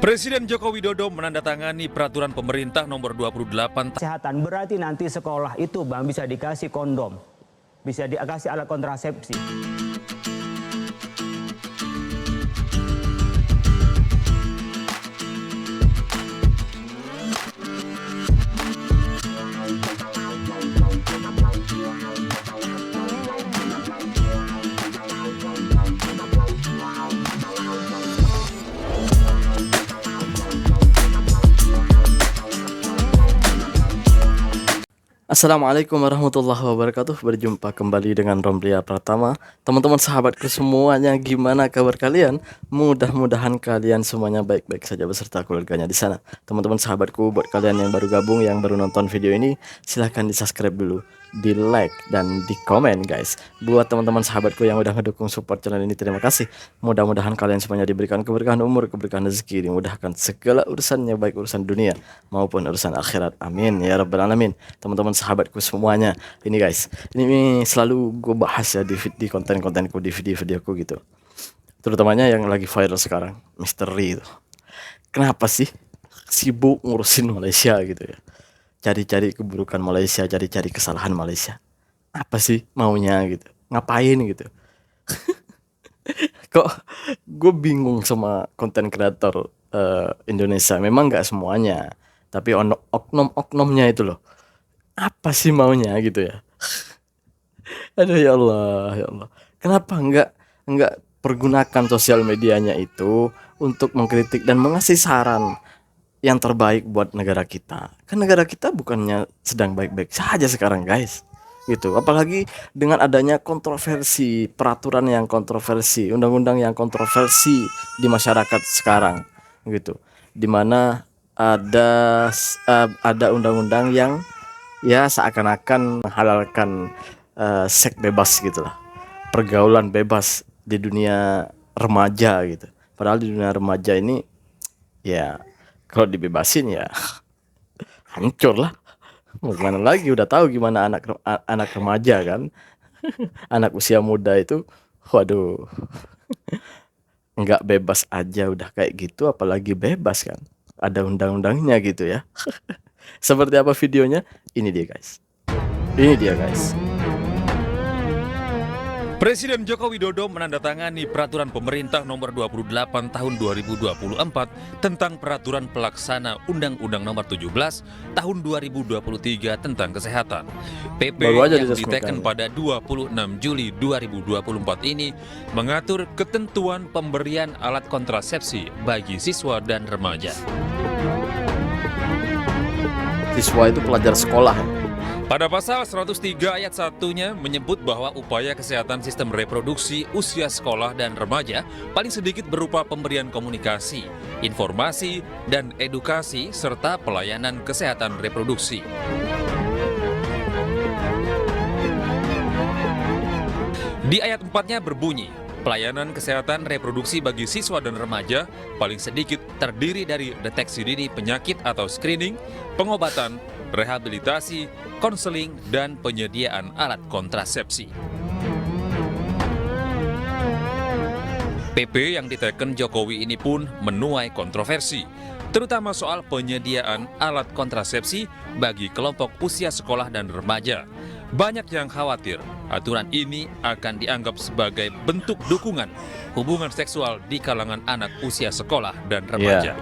Presiden Joko Widodo menandatangani peraturan pemerintah nomor 28 Kesehatan berarti nanti sekolah itu Bang bisa dikasih kondom, bisa dikasih alat kontrasepsi. Assalamualaikum warahmatullahi wabarakatuh. Berjumpa kembali dengan Romlia Pratama. Teman-teman sahabatku semuanya, gimana kabar kalian? Mudah-mudahan kalian semuanya baik-baik saja beserta keluarganya di sana. Teman-teman sahabatku, buat kalian yang baru gabung, yang baru nonton video ini, silahkan di subscribe dulu, di like dan di komen guys. Buat teman-teman sahabatku yang udah ngedukung support channel ini, terima kasih. Mudah-mudahan kalian semuanya diberikan keberkahan umur, keberkahan rezeki, dimudahkan segala urusannya, baik urusan dunia maupun urusan akhirat. Amin ya rabbal alamin. Teman-teman sahabatku semuanya, ini guys, ini selalu gue bahas ya di konten-kontenku, di video-videoku gitu, terutamanya yang lagi viral sekarang, misteri itu. Kenapa sih sibuk ngurusin Malaysia gitu ya, cari-cari keburukan Malaysia, cari-cari kesalahan Malaysia? Apa sih maunya gitu, ngapain gitu? Kok gue bingung sama konten kreator Indonesia. Memang nggak semuanya, tapi oknum-oknumnya itu loh, apa sih maunya gitu ya. Aduh ya Allah, ya Allah, kenapa nggak pergunakan sosial medianya itu untuk mengkritik dan mengasih saran yang terbaik buat negara kita? Kan negara kita bukannya sedang baik-baik saja sekarang guys gitu. Apalagi dengan adanya kontroversi, peraturan yang kontroversi, undang-undang yang kontroversi di masyarakat sekarang gitu, dimana ada undang-undang yang ya seakan-akan menghalalkan seks bebas gitulah, pergaulan bebas di dunia remaja gitu. Padahal di dunia remaja ini ya kalau dibebasin ya hancur lah. Mau gimana lagi, udah tahu gimana anak remaja kan. Anak usia muda itu, waduh, nggak bebas aja udah kayak gitu, apalagi bebas kan, ada undang-undangnya gitu ya. Seperti apa videonya? Ini dia guys, ini dia guys. Presiden Joko Widodo menandatangani peraturan pemerintah nomor 28 tahun 2024 tentang peraturan pelaksana Undang-Undang nomor 17 tahun 2023 tentang kesehatan. PP yang diteken pada 26 Juli 2024 ini mengatur ketentuan pemberian alat kontrasepsi bagi siswa dan remaja. Siswa itu pelajar sekolah. Pada pasal 103 ayat 1-nya menyebut bahwa upaya kesehatan sistem reproduksi usia sekolah dan remaja paling sedikit berupa pemberian komunikasi, informasi, dan edukasi serta pelayanan kesehatan reproduksi. Di ayat 4-nya berbunyi, pelayanan kesehatan reproduksi bagi siswa dan remaja paling sedikit terdiri dari deteksi dini penyakit atau screening, pengobatan, rehabilitasi, konseling, dan penyediaan alat kontrasepsi. PP yang diteken Jokowi ini pun menuai kontroversi, terutama soal penyediaan alat kontrasepsi bagi kelompok usia sekolah dan remaja. Banyak yang khawatir aturan ini akan dianggap sebagai bentuk dukungan hubungan seksual di kalangan anak usia sekolah dan remaja.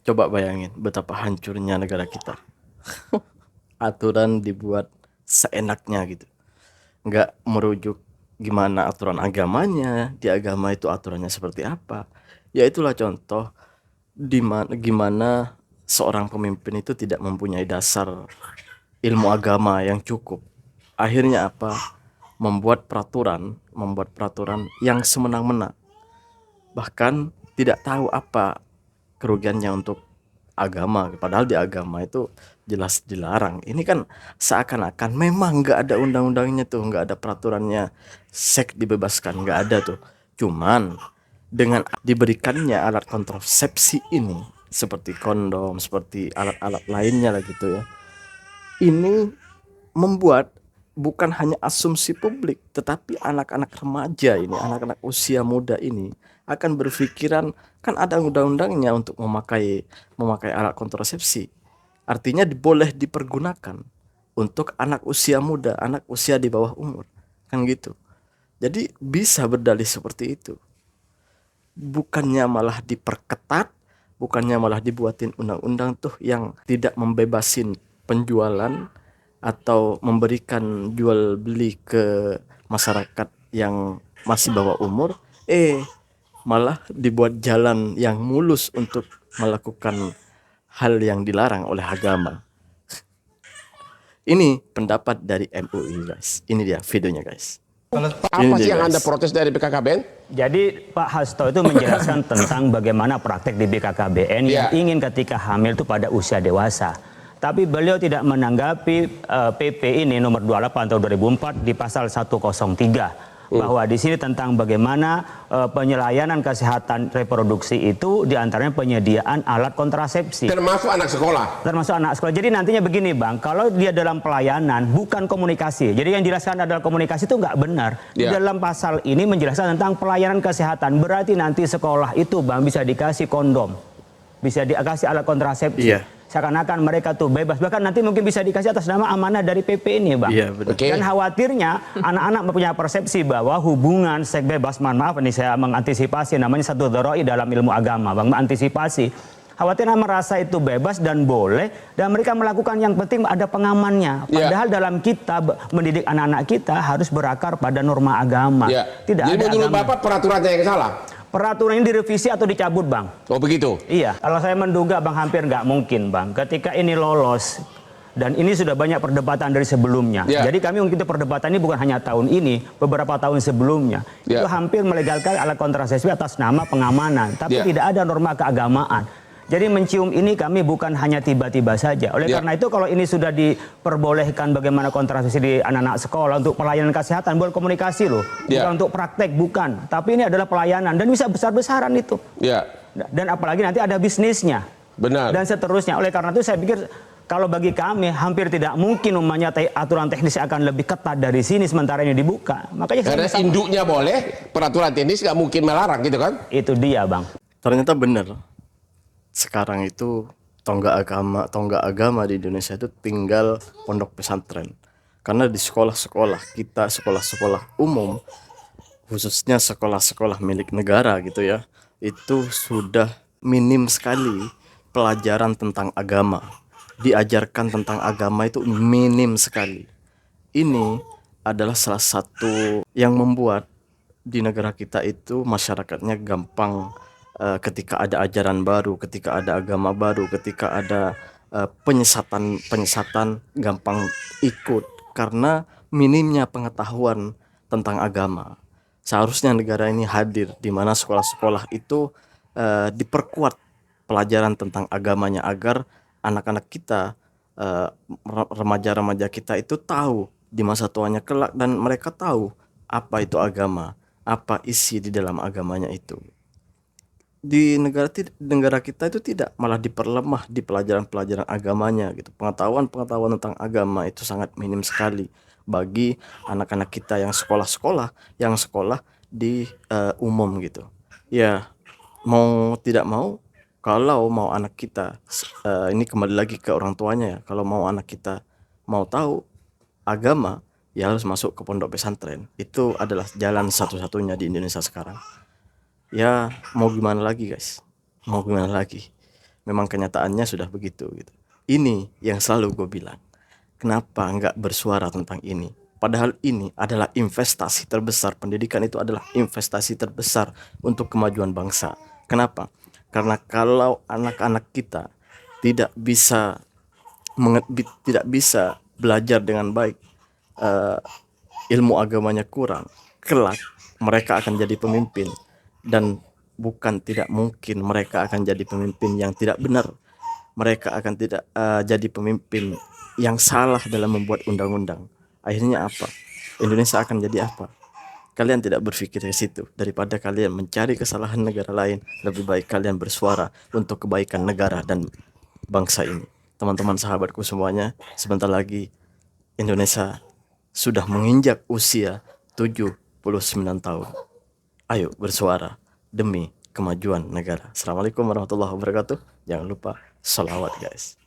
Coba bayangin betapa hancurnya negara kita. Aturan dibuat seenaknya gitu, nggak merujuk gimana aturan agamanya. Di agama itu aturannya seperti apa. Ya itulah contoh gimana seorang pemimpin itu tidak mempunyai dasar ilmu agama yang cukup. Akhirnya apa? Membuat peraturan yang semena-mena, bahkan tidak tahu apa kerugiannya untuk agama, padahal di agama itu jelas dilarang. Ini kan seakan-akan memang nggak ada undang-undangnya tuh, nggak ada peraturannya seks dibebaskan, nggak ada tuh. Cuman dengan diberikannya alat kontrasepsi ini, seperti kondom, seperti alat-alat lainnya lah gitu ya. Ini membuat bukan hanya asumsi publik, tetapi anak-anak remaja ini, anak-anak usia muda ini akan berpikiran, kan ada undang-undangnya untuk memakai alat kontrasepsi. Artinya boleh dipergunakan untuk anak usia muda, anak usia di bawah umur, kan gitu. Jadi bisa berdalih seperti itu. Bukannya malah diperketat, bukannya malah dibuatin undang-undang tuh yang tidak membebasin penjualan atau memberikan jual beli ke masyarakat yang masih bawah umur, malah dibuat jalan yang mulus untuk melakukan hal yang dilarang oleh agama. Ini pendapat dari MUI guys. Ini dia videonya guys. Apa sih yang Anda protes dari BKKBN? Jadi Pak Hasto itu menjelaskan tentang bagaimana praktek di BKKBN yang ingin ketika hamil itu pada usia dewasa. Tapi beliau tidak menanggapi PP ini nomor 28 tahun 2004 di pasal 103. Bahwa di sini tentang bagaimana penyelayanan kesehatan reproduksi itu diantaranya penyediaan alat kontrasepsi. Termasuk anak sekolah. Termasuk anak sekolah. Jadi nantinya begini Bang, kalau dia dalam pelayanan bukan komunikasi. Jadi yang dijelaskan adalah komunikasi itu nggak benar. Di dalam pasal ini menjelaskan tentang pelayanan kesehatan. Berarti nanti sekolah itu Bang bisa dikasih kondom, bisa dikasih alat kontrasepsi. Seakan-akan mereka tuh bebas, bahkan nanti mungkin bisa dikasih atas nama amanah dari PP ini Bang. Dan khawatirnya anak-anak mempunyai persepsi bahwa hubungan seks bebas, mohon maaf ini saya mengantisipasi, namanya satu dzaroi dalam ilmu agama Bang, mengantisipasi. Khawatirnya merasa itu bebas dan boleh, dan mereka melakukan yang penting ada pengamannya. Padahal dalam kita mendidik anak-anak kita harus berakar pada norma agama. Tidak Jadi ada menurut agama. Bapak peraturannya yang salah? Peraturan ini direvisi atau dicabut Bang. Oh begitu? Iya, kalau saya menduga Bang hampir nggak mungkin Bang. Ketika ini lolos, dan ini sudah banyak perdebatan dari sebelumnya. Jadi kami mengikuti perdebatan ini bukan hanya tahun ini, beberapa tahun sebelumnya. Itu hampir melegalkan alat kontrasepsi atas nama pengamanan. Tapi tidak ada norma keagamaan. Jadi mencium ini kami bukan hanya tiba-tiba saja. Oleh karena itu kalau ini sudah diperbolehkan bagaimana kontrasepsi di anak-anak sekolah untuk pelayanan kesehatan, bukan komunikasi loh. Bukan untuk praktek, bukan. Tapi ini adalah pelayanan dan bisa besar-besaran itu. Dan apalagi nanti ada bisnisnya. Benar. Dan seterusnya. Oleh karena itu saya pikir kalau bagi kami hampir tidak mungkin umumnya aturan teknis akan lebih ketat dari sini sementara ini dibuka. Makanya karena induknya boleh, peraturan teknis nggak mungkin melarang gitu kan? Itu dia Bang. Ternyata benar. Sekarang itu tonggak agama di Indonesia itu tinggal pondok pesantren. Karena di sekolah-sekolah kita, sekolah-sekolah umum, khususnya sekolah-sekolah milik negara gitu ya, itu sudah minim sekali pelajaran tentang agama. Diajarkan tentang agama itu minim sekali. Ini adalah salah satu yang membuat di negara kita itu masyarakatnya gampang ketika ada ajaran baru, ketika ada agama baru, ketika ada penyesatan gampang ikut karena minimnya pengetahuan tentang agama. Seharusnya negara ini hadir di mana sekolah-sekolah itu diperkuat pelajaran tentang agamanya agar anak-anak kita, remaja-remaja kita itu tahu di masa tuanya kelak dan mereka tahu apa itu agama, apa isi di dalam agamanya itu. Di negara kita itu tidak, malah diperlemah di pelajaran-pelajaran agamanya gitu. Pengetahuan tentang agama itu sangat minim sekali bagi anak-anak kita yang sekolah di umum gitu. Ya mau tidak mau, kalau mau anak kita ini kembali lagi ke orang tuanya ya, kalau mau anak kita mau tahu agama ya harus masuk ke pondok pesantren. Itu adalah jalan satu-satunya di Indonesia sekarang. Ya mau gimana lagi guys, mau gimana lagi, memang kenyataannya sudah begitu gitu. Ini yang selalu gue bilang, kenapa nggak bersuara tentang ini, padahal ini adalah investasi terbesar. Pendidikan itu adalah investasi terbesar untuk kemajuan bangsa. Kenapa? Karena kalau anak-anak kita tidak bisa belajar dengan baik, ilmu agamanya kurang, kelak mereka akan jadi pemimpin. Dan bukan tidak mungkin mereka akan jadi pemimpin yang tidak benar. Mereka akan tidak jadi pemimpin yang salah dalam membuat undang-undang. Akhirnya apa? Indonesia akan jadi apa? kalian tidak berpikir ke situ. Daripada kalian mencari kesalahan negara lain, lebih baik kalian bersuara untuk kebaikan negara dan bangsa ini. Teman-teman sahabatku semuanya, sebentar lagi Indonesia sudah menginjak usia 79 tahun. Ayo bersuara demi kemajuan negara. Assalamualaikum warahmatullahi wabarakatuh. Jangan lupa sholawat guys.